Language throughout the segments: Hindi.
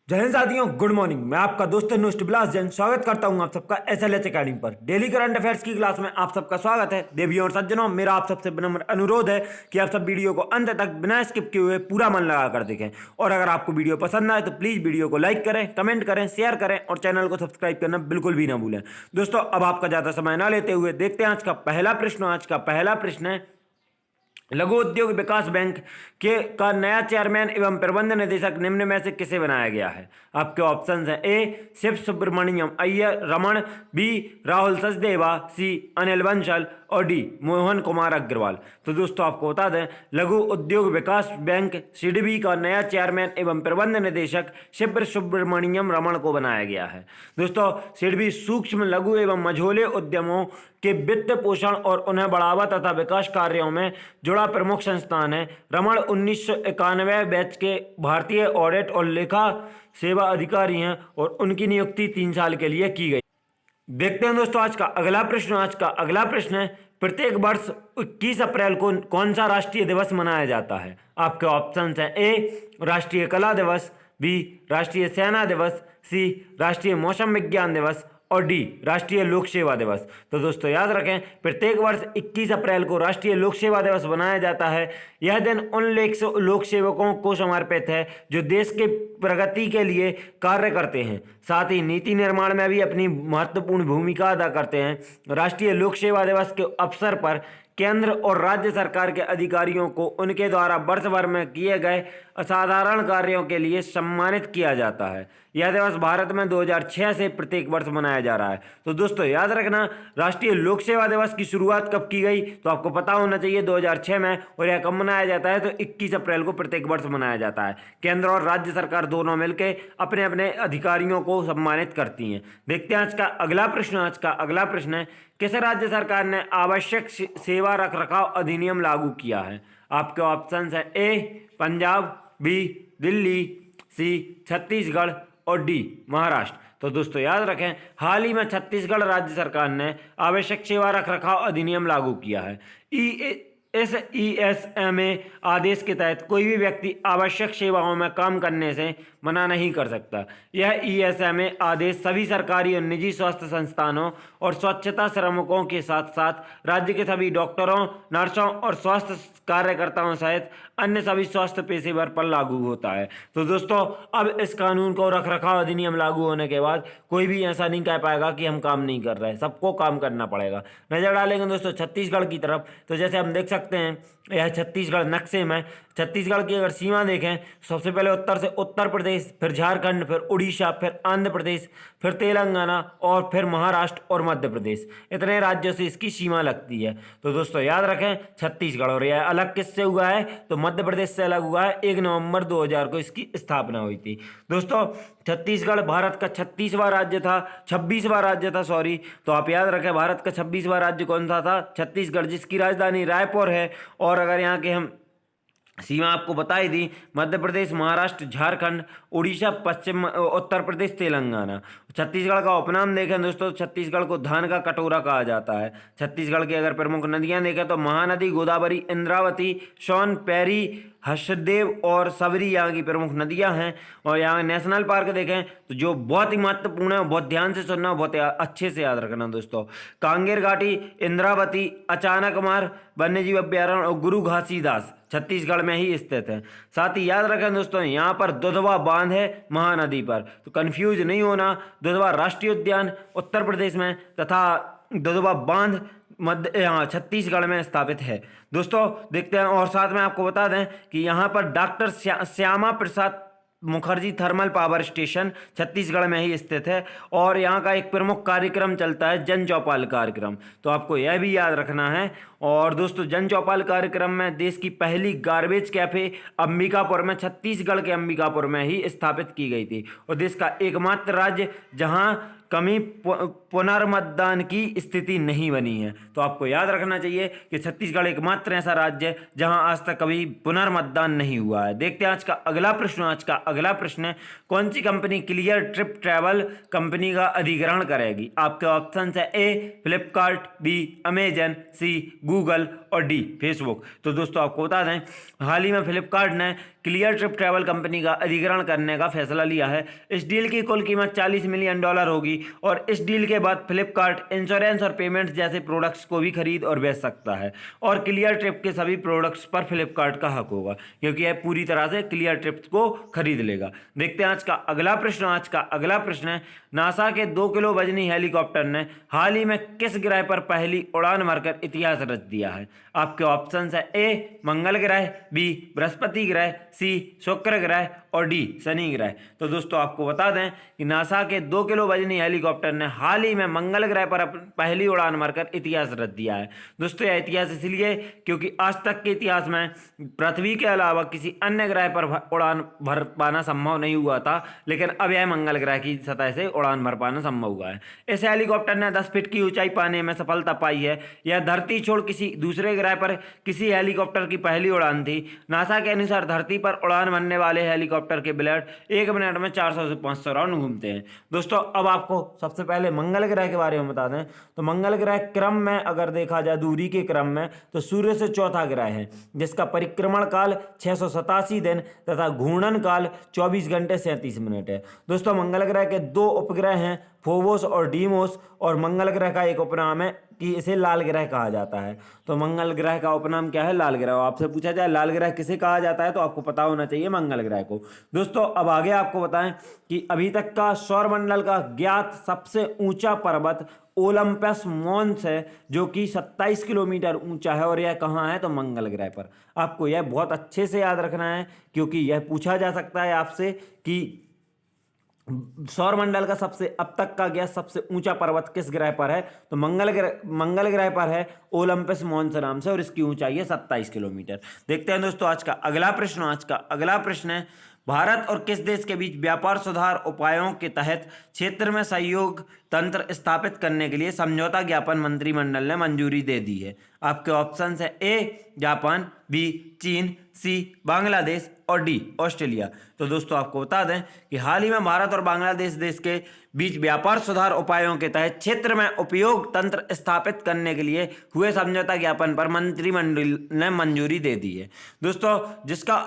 जय हिंद साथियों, गुड मॉर्निंग। मैं आपका दोस्त नुष्ट बिलास जैन स्वागत करता हूं आप सबका एसएलएच अकेडमी पर। डेली करंट अफेयर्स की क्लास में आप सबका स्वागत है। देवियों और सज्जनों, मेरा आप सबसे विनम्र अनुरोध है कि आप सब वीडियो को अंत तक बिना स्किप किए हुए पूरा मन लगा कर देखें। और अगर आपको वीडियो पसंद आए तो प्लीज़ वीडियो को लाइक करें, कमेंट करें, शेयर करें और चैनल को सब्सक्राइब करना बिल्कुल भी ना भूलें। दोस्तों, अब आपका ज़्यादा समय ना लेते हुए देखते हैं आज का पहला प्रश्न। आज का पहला प्रश्न है, लघु उद्योग विकास बैंक के का नया चेयरमैन एवं प्रबंध निदेशक निम्न में से किसे बनाया गया है? आपके ऑप्शंस हैं: ए शिव सुब्रमण्यम अय्यर रमण, बी राहुल सचदेवा, सी अनिल बंसल और डी मोहन कुमार अग्रवाल। तो दोस्तों, आपको बता दें, लघु उद्योग विकास बैंक सिडबी का नया चेयरमैन एवं प्रबंध निदेशक शिव सुब्रमण्यम रमण को बनाया गया है। दोस्तोौ, सिडबी सूक्ष्म लघु एवं मझोले उद्यमों के वित्त पोषण और उन्हें बढ़ावा तथा विकास कार्यों में जुड़ा प्रमुख संस्थान है। रमण 1991 बैच के भारतीय ऑडिट और लेखा सेवा अधिकारी हैं और उनकी नियुक्ति 3 साल के लिए की गई। देखते हैं दोस्तों आज का अगला प्रश्न। आज का अगला प्रश्न है, प्रत्येक वर्ष 21 अप्रैल को कौन सा राष्ट्रीय दिवस मनाया जाता है? आपके ऑप्शंस हैं: ए राष्ट्रीय कला दिवस, बी राष्ट्रीय सेना दिवस, सी राष्ट्रीय मौसम विज्ञान दिवस और डी राष्ट्रीय लोक सेवा दिवस। तो दोस्तों याद रखें, प्रत्येक वर्ष 21 अप्रैल को राष्ट्रीय लोक सेवा दिवस मनाया जाता है। यह दिन उन लोक सेवकों को समर्पित है जो देश के प्रगति के लिए कार्य करते हैं, साथ ही नीति निर्माण में भी अपनी महत्वपूर्ण भूमिका अदा करते हैं। राष्ट्रीय लोक सेवा दिवस के अवसर पर केंद्र और राज्य सरकार के अधिकारियों को उनके द्वारा वर्ष भर में किए गए असाधारण कार्यों के लिए सम्मानित किया जाता है। यह दिवस भारत में 2006 से प्रत्येक वर्ष मनाया जा रहा है। तो दोस्तों याद रखना, राष्ट्रीय लोक सेवा दिवस की शुरुआत कब की गई? तो आपको पता होना चाहिए 2006 में। और यह कब मनाया जाता है? तो 21 अप्रैल को प्रत्येक वर्ष मनाया जाता है। केंद्र और राज्य सरकार दोनों मिलकर अपने अपने अधिकारियों को सम्मानित करती हैं। देखते हैं आज का अगला प्रश्न। आज का अगला प्रश्न है, किस राज्य सरकार ने आवश्यक सेवा रखरखाव अधिनियम लागू किया है? आपके ऑप्शंस हैं: ए पंजाब, बी दिल्ली, सी छत्तीसगढ़ और डी महाराष्ट्र। तो दोस्तों याद रखें, हाल ही में छत्तीसगढ़ राज्य सरकार ने आवश्यक सेवा रखरखाव अधिनियम लागू किया है। इस ईएसएमए आदेश के तहत कोई भी व्यक्ति आवश्यक सेवाओं में काम करने से मना नहीं कर सकता। यह ईएसएमए आदेश सभी सरकारी और निजी स्वास्थ्य संस्थानों और स्वच्छता श्रमिकों के साथ साथ राज्य के सभी डॉक्टरों, नर्सों और स्वास्थ्य कार्यकर्ताओं सहित अन्य सभी स्वास्थ्य पेशेवर पर लागू होता है। तो दोस्तों, अब इस कानून को रखरखाव अधिनियम लागू होने के बाद कोई भी ऐसा नहीं कह पाएगा कि हम काम नहीं कर रहे हैं। सबको काम करना पड़ेगा। नजर डालेंगे दोस्तों छत्तीसगढ़ की तरफ, तो जैसे हम देख सकते हैं, यह छत्तीसगढ़ नक्शे में छत्तीसगढ़ की अगर सीमा देखें, सबसे पहले उत्तर से उत्तर प्रदेश, फिर झारखंड, फिर उड़ीसा, फिर आंध्र प्रदेश, फिर तेलंगाना और फिर महाराष्ट्र और मध्य प्रदेश। इतने राज्यों से इसकी सीमा लगती है। तो दोस्तों याद रखें, छत्तीसगढ़। और यह अलग किससे हुआ है? तो मध्य प्रदेश से अलग हुआ है। 1 नवंबर 2000 को इसकी स्थापना हुई थी। दोस्तों, छत्तीसगढ़ भारत का 26वां राज्य था, 26वां राज्य था, सॉरी। तो आप याद रखें, भारत का 26वां राज्य कौन सा था? छत्तीसगढ़, जिसकी राजधानी रायपुर है। और अगर यहाँ के हम सीमा आपको बता ही दी, मध्य प्रदेश, महाराष्ट्र, झारखंड, उड़ीसा, पश्चिम उत्तर प्रदेश, तेलंगाना। छत्तीसगढ़ का उपनाम देखें दोस्तों, छत्तीसगढ़ को धान का कटोरा कहा जाता है। छत्तीसगढ़ की अगर प्रमुख नदियां देखें तो महानदी, गोदावरी, इंद्रावती, सोन, पैरी, हर्षदेव और सबरी यहाँ की प्रमुख नदियां हैं। और यहाँ नेशनल पार्क देखें तो जो बहुत ही महत्वपूर्ण है, बहुत ध्यान से सुनना, बहुत अच्छे से याद रखना दोस्तों। कांगेर घाटी, इंद्रावती, अचानकमार वन्यजीव अभ्यारण्य और गुरु घासीदास छत्तीसगढ़ में ही स्थित है। साथ ही याद रखें दोस्तों, यहाँ पर दुधवा बांध है महानदी पर, तो कंफ्यूज नहीं होना। दुधवा राष्ट्रीय उद्यान उत्तर प्रदेश में तथा दुधवा बांध यहाँ छत्तीसगढ़ में स्थापित है। दोस्तों देखते हैं, और साथ में आपको बता दें कि यहाँ पर doctor Shyama Prasad Mukherjee thermal power station Chhattisgarh में ही स्थित है। और यहाँ का एक प्रमुख कार्यक्रम चलता है जन चौपाल कार्यक्रम, तो आपको यह भी याद रखना है। और दोस्तों, जन चौपाल कार्यक्रम में देश की पहली गार्बेज कैफे अंबिकापुर में, छत्तीसगढ़ के अंबिकापुर में ही स्थापित की गई थी। और देश का एकमात्र राज्य जहाँ कमी पुनर्मतदान की स्थिति नहीं बनी है। तो आपको याद रखना चाहिए कि छत्तीसगढ़ एकमात्र ऐसा राज्य है जहां आज तक कभी पुनर्मतदान नहीं हुआ है। देखते हैं आज का अगला प्रश्न। आज का अगला प्रश्न है, कौन सी company Cleartrip travel company का अधिग्रहण करेगी? आपके ऑप्शन है A Flipkart, B Amazon, C Google और डी फेसबुक। तो दोस्तों आपको बता दें, हाल ही में फ्लिपकार्ट ने क्लियर ट्रिप ट्रैवल कंपनी का अधिग्रहण करने का फैसला लिया है। इस डील की कुल कीमत $40 मिलियन होगी और इस डील के बाद फ्लिपकार्ट इंश्योरेंस और पेमेंट्स जैसे प्रोडक्ट्स को भी खरीद और बेच सकता है और क्लियर ट्रिप के सभी प्रोडक्ट्स पर फ्लिपकार्ट का हक होगा, क्योंकि यह पूरी तरह से क्लियर ट्रिप को खरीद लेगा। देखते हैं आज का अगला प्रश्न। आज का अगला प्रश्न है, नासा के 2 किलो वजनी हेलीकॉप्टर ने हाल ही में किस ग्रह पर पहली उड़ान भरकर इतिहास रच दिया है? आपके ऑप्शन है ए मंगल ग्रह, बी बृहस्पति ग्रह, सी शुक्र ग्रह और डी शनि ग्रह। तो दोस्तों आपको बता दें कि नासा के 2 किलो वजनी हेलीकॉप्टर ने हाल ही में मंगल ग्रह पर पहली उड़ान भरकर इतिहास रच दिया है। दोस्तों यह इतिहास इसलिए क्योंकि आज तक के इतिहास में पृथ्वी के अलावा किसी अन्य ग्रह पर उड़ान भर पाना संभव नहीं हुआ था, लेकिन अब यह मंगल ग्रह की सतह से उड़ान भर पाना संभव हुआ है। इस हेलीकॉप्टर ने 10 फीट की ऊंचाई पाने में सफलता पाई है। यह धरती छोड़ किसी दूसरे ग्रह पर किसी हेलीकॉप्टर की पहली उड़ान थी। नासा के अनुसार धरती पर उड़ान भरने वाले हेलीकॉप्टर के ब्लेड 1 मिनट में 400 से 500 राउंड घूमते हैं। दोस्तों अब आपको सबसे पहले मंगल ग्रह के बारे में बता दें तो मंगल ग्रह क्रम में अगर देखा जाए दूरी के क्रम में तो सूर्य से चौथा ग्रह है, जिसका परिक्रमण काल 687 दिन तथा घूर्णन काल 24 घंटे 37 मिनट है। दोस्तों मंगल ग्रह के 2 उपग्रह हैं, फोबोस और डीमोस, और मंगल ग्रह का एक उपनाम है कि इसे लाल ग्रह कहा जाता है। तो मंगल ग्रह का उपनाम क्या है? लाल ग्रह। आपसे पूछा जाए लाल ग्रह किसे कहा जाता है तो आपको पता होना चाहिए मंगल ग्रह को। दोस्तों अब आगे आपको बताएं कि अभी तक का सौरमंडल का ज्ञात सबसे ऊंचा पर्वत ओलंपस मॉन्स है, जो कि 27 किलोमीटर ऊंचा है और यह कहाँ है तो मंगल ग्रह पर। आपको यह बहुत अच्छे से याद रखना है क्योंकि यह पूछा जा सकता है आपसे कि सौरमंडल का सबसे अब तक का गया सबसे ऊंचा पर्वत किस ग्रह पर है तो मंगल ग्रह पर है ओलंपस मॉन्स नाम से और इसकी ऊंचाई है 27 किलोमीटर। देखते हैं दोस्तों आज का अगला प्रश्न। आज का अगला प्रश्न है, भारत और किस देश के बीच व्यापार सुधार उपायों के तहत क्षेत्र में सहयोग तंत्र स्थापित करने के लिए समझौता ज्ञापन मंत्रिमंडल ने मंजूरी दे दी है? आपके ऑप्शन है ए जापान, बी चीन, सी बांग्लादेश और डी ऑस्ट्रेलिया। तो दोस्तों आपको बता दें कि हाल ही में भारत और बांग्लादेश देश के बीच व्यापार सुधार उपायों के तहत क्षेत्र में उपयोग तंत्र स्थापित करने के लिए हुए समझौता ज्ञापन पर मंत्रिमंडल ने मंजूरी दे दी है। दोस्तों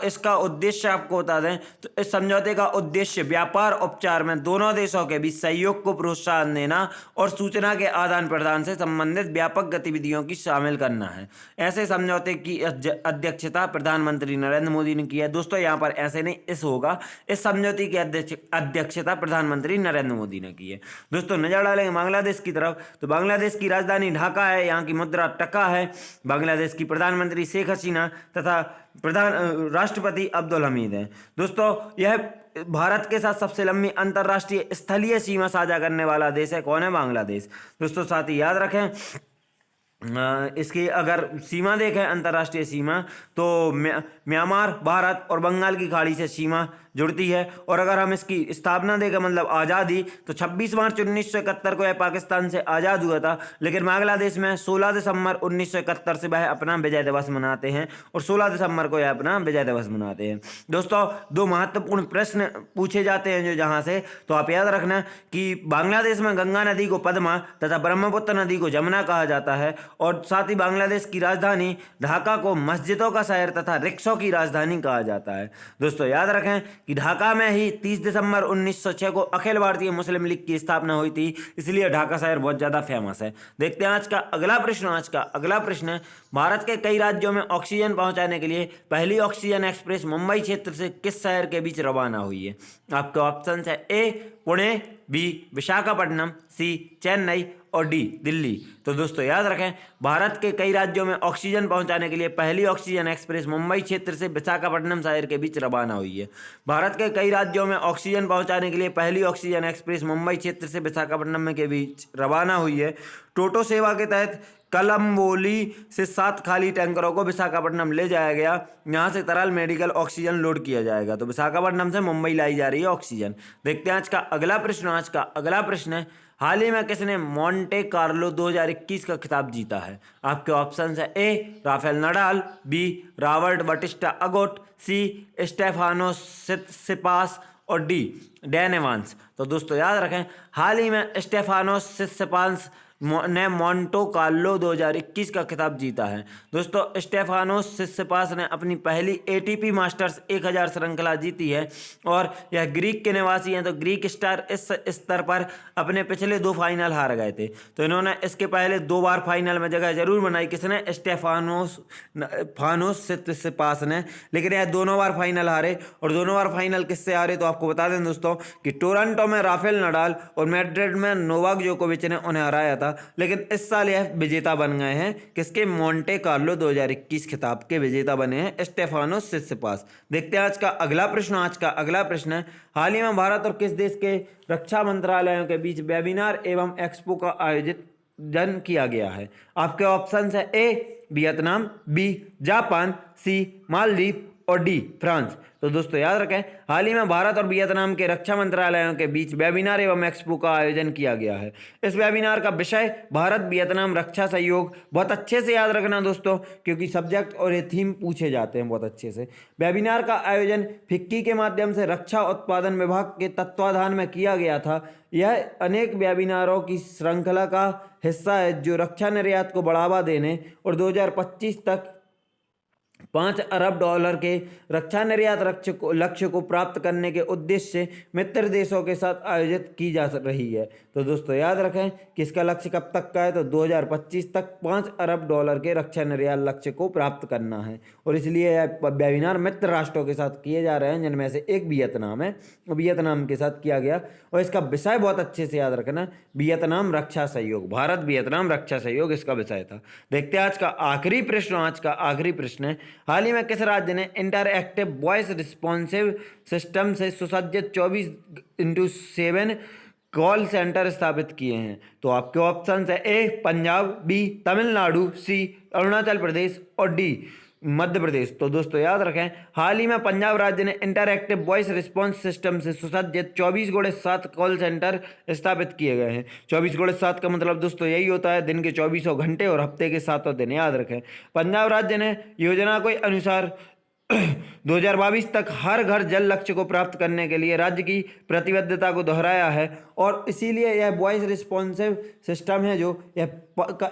इसका उद्देश्य आपको बता दें तो इस समझौते का उद्देश्य व्यापार उपचार में दोनों देशों के बीच सहयोग को प्रोत्साहन देना और सूचना के आदान प्रदान से संबंधित व्यापक गतिविधियों की शामिल करना है। ऐसे समझौते की अध्यक्षता प्रधानमंत्री नरेंद्र मोदी ने की है। दोस्तों यहाँ पर ऐसे नहीं इस होगा, इस समझौते की अध्यक्षता प्रधानमंत्री नरेंद्र मोदी ने की है। दोस्तों नजर डालेंगे बांग्लादेश की तरफ तो बांग्लादेश की राजधानी ढाका है, यहाँ की मुद्रा टका है। बांग्लादेश की प्रधानमंत्री शेख हसीना तथा राष्ट्रपति अब्दुल हमीद हैं। दोस्तों यह भारत के साथ सबसे लंबी अंतर्राष्ट्रीय स्थलीय सीमा साझा करने वाला देश है। कौन है? बांग्लादेश। दोस्तों साथ ही याद रखें इसकी अगर सीमा देखें अंतर्राष्ट्रीय सीमा तो म्यांमार, भारत और बंगाल की खाड़ी से सीमा जुड़ती है। और अगर हम इसकी स्थापना देखें मतलब आज़ादी तो 26 मार्च 1971 को यह पाकिस्तान से आज़ाद हुआ था, लेकिन बांग्लादेश में 16 दिसंबर 1971 से वह अपना विजय दिवस मनाते हैं और 16 दिसंबर को यह अपना विजय दिवस मनाते हैं। दोस्तों 2 महत्वपूर्ण प्रश्न पूछे जाते हैं जो जहाँ से, तो आप याद रखना कि बांग्लादेश में गंगा नदी को पद्मा तथा ब्रह्मपुत्र नदी को जमुना कहा जाता है और साथ ही बांग्लादेश की राजधानी ढाका को मस्जिदों का शहर तथा रिक्शों की राजधानी कहा जाता है। दोस्तों याद रखें कि ढाका में ही 30 दिसंबर 1906 को अखिल भारतीय मुस्लिम लीग की स्थापना हुई थी, इसलिए ढाका शहर बहुत ज़्यादा फेमस है। देखते हैं आज का अगला प्रश्न। आज का अगला प्रश्न है, भारत के कई राज्यों में ऑक्सीजन पहुंचाने के लिए पहली ऑक्सीजन एक्सप्रेस मुंबई क्षेत्र से किस शहर के बीच रवाना हुई है? आपके ऑप्शन है ए पुणे, बी विशाखापट्टनम, सी चेन्नई और डी दिल्ली। तो दोस्तों याद रखें भारत के कई राज्यों में ऑक्सीजन पहुंचाने के लिए पहली ऑक्सीजन एक्सप्रेस मुंबई क्षेत्र से विशाखापट्टनम शहर के बीच रवाना हुई है। भारत के कई राज्यों में ऑक्सीजन पहुंचाने के लिए पहली ऑक्सीजन एक्सप्रेस मुंबई क्षेत्र से विशाखापट्टनम के बीच रवाना हुई है। टोटो सेवा के तहत कलम्बोली से 7 खाली टैंकरों को विशाखापट्टनम ले जाया गया। यहाँ से तरल मेडिकल ऑक्सीजन लोड किया जाएगा। तो विशाखापट्टनम से मुंबई लाई जा रही है ऑक्सीजन। देखते हैं आज का अगला प्रश्न। आज का अगला प्रश्न है, हाल ही में किसने मोंटे कार्लो 2021 का खिताब जीता है? आपके ऑप्शन है A Rafael Nadal, B Robert बाटिस्टा अगोट, C Stefanos Tsitsipas और डी डैन एवांस। तो दोस्तों याद रखें, हाल ही में स्टेफानोस सित्सिपास ने मोंटे कार्लो 2021 का खिताब जीता है। दोस्तों स्टेफानोस सित्सिपास ने अपनी पहली एटीपी मास्टर्स 1000 श्रृंखला जीती है और यह ग्रीक के निवासी हैं। तो ग्रीक स्टार इस स्तर पर अपने पिछले 2 फाइनल हार गए थे। तो इन्होंने इसके पहले 2 बार फाइनल में जगह जरूर बनाई। किसने? स्टेफानोस सित्सिपास ने। लेकिन यह दोनों बार फाइनल हारे और दोनों बार फाइनल किससे हारे? तो आपको बता दें दोस्तों कि टोरंटो में राफेल नडाल और मैड्रिड में नोवाक जोकोविच ने उन्हें हराया था। लेकिन इस साल यह विजेता बन गए हैं। किसके? मोंटे कार्लो 2021 खिताब के विजेता बने हैं स्टेफानोस सित्सिपास। देखते हैं आज का अगला प्रश्न। आज का अगला प्रश्न है, हाल ही में भारत और किस देश के रक्षा मंत्रालयों के बीच वेबिनार एवं एक्सपो का आयोजन किया गया है? आपके ऑप्शन है ए वियतनाम, बी जापान, सी मालदीव और डी फ्रांस। तो दोस्तों याद रखें, हाल ही में भारत और वियतनाम के रक्षा मंत्रालयों के बीच वेबिनार एवं एक्सपो का आयोजन किया गया है। इस वेबिनार का विषय भारत वियतनाम रक्षा सहयोग। बहुत अच्छे से याद रखना दोस्तों, क्योंकि सब्जेक्ट और ये थीम पूछे जाते हैं बहुत अच्छे से। वेबिनार का आयोजन फिक्की के माध्यम से रक्षा उत्पादन विभाग के तत्वाधान में किया गया था। यह अनेक वेबिनारों की श्रृंखला का हिस्सा है जो रक्षा निर्यात को बढ़ावा देने और 2025 तक $5 अरब के रक्षा निर्यात लक्ष्य को प्राप्त करने के उद्देश्य से मित्र देशों के साथ आयोजित की जा रही है। तो दोस्तों याद रखें कि इसका लक्ष्य कब तक का है? तो 2025 तक $5 अरब के रक्षा निर्यात लक्ष्य को प्राप्त करना है। और इसलिए यह वेबिनार मित्र राष्ट्रों के साथ किए जा रहे हैं, जिनमें से एक वियतनाम है। वियतनाम के साथ किया गया और इसका विषय बहुत अच्छे से याद रखना, वियतनाम रक्षा सहयोग। भारत वियतनाम रक्षा सहयोग इसका विषय था। देखते हैं आज का आखिरी प्रश्न। आज का आखिरी प्रश्न है, हाल ही में किस राज्य ने इंटरएक्टिव वॉइस रिस्पॉन्सिव सिस्टम से सुसज्जित 24/7 कॉल सेंटर स्थापित किए हैं? तो आपके ऑप्शन है ए पंजाब, बी तमिलनाडु, सी अरुणाचल प्रदेश और डी मध्य प्रदेश। तो दोस्तों याद रखें, हाल ही में पंजाब राज्य ने इंटरएक्टिव वॉइस रिस्पांस सिस्टम से सुसज्जित 24/7 कॉल सेंटर स्थापित किए गए हैं। 24/7 का मतलब दोस्तों यही होता है दिन के 24 घंटे और हफ्ते के 7 दिन। याद रखें, पंजाब राज्य ने योजना के अनुसार 2022 तक हर घर जल लक्ष्य को प्राप्त करने के लिए राज्य की प्रतिबद्धता को दोहराया है और इसीलिए यह वॉइस रिस्पॉन्सिव सिस्टम है जो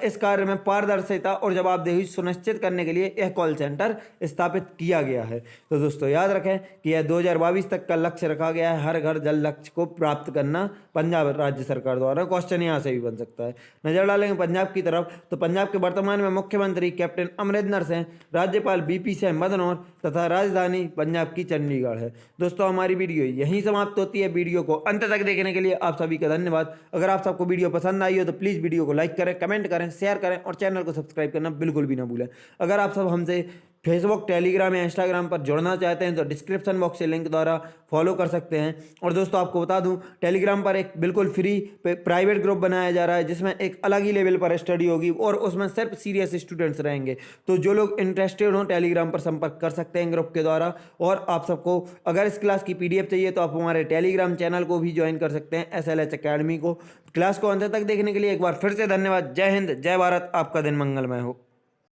इस कार्य में पारदर्शिता और जवाबदेही सुनिश्चित करने के लिए यह कॉल सेंटर स्थापित किया गया है। तो दोस्तों याद रखें कि यह 2022 तक का लक्ष्य रखा गया है, हर घर जल लक्ष्य को प्राप्त करना पंजाब राज्य सरकार द्वारा। क्वेश्चन यहाँ से भी बन सकता है। नजर डालेंगे पंजाब की तरफ, तो पंजाब के वर्तमान में मुख्यमंत्री कैप्टन अमरिंदर सिंह, राज्यपाल बीपी सिंह बदनौर तथा राजधानी पंजाब की चंडीगढ़ है। दोस्तों हमारी वीडियो यहीं समाप्त होती है। वीडियो को अंत तक देखने के लिए आप सभी का धन्यवाद। अगर आप सबको वीडियो पसंद आई हो तो प्लीज़ वीडियो को लाइक करें, कमेंट करें, शेयर करें और चैनल को सब्सक्राइब करना बिल्कुल भी ना भूलें। अगर आप सब हमसे फेसबुक, टेलीग्राम या इंस्टाग्राम पर जुड़ना चाहते हैं तो डिस्क्रिप्शन बॉक्स से लिंक द्वारा फॉलो कर सकते हैं। और दोस्तों आपको बता दूं, टेलीग्राम पर एक बिल्कुल फ्री प्राइवेट ग्रुप बनाया जा रहा है जिसमें एक अलग ही लेवल पर स्टडी होगी और उसमें सिर्फ सीरियस स्टूडेंट्स रहेंगे। तो जो लोग इंटरेस्टेड हों टेलीग्राम पर संपर्क कर सकते हैं ग्रुप के द्वारा। और आप सबको अगर इस क्लास की PDF चाहिए तो आप हमारे टेलीग्राम चैनल को भी ज्वाइन कर सकते हैं, SLH अकेडमी को। क्लास को अंत तक देखने के लिए एक बार फिर से धन्यवाद। जय हिंद, जय भारत, आपका दिन मंगलमय हो।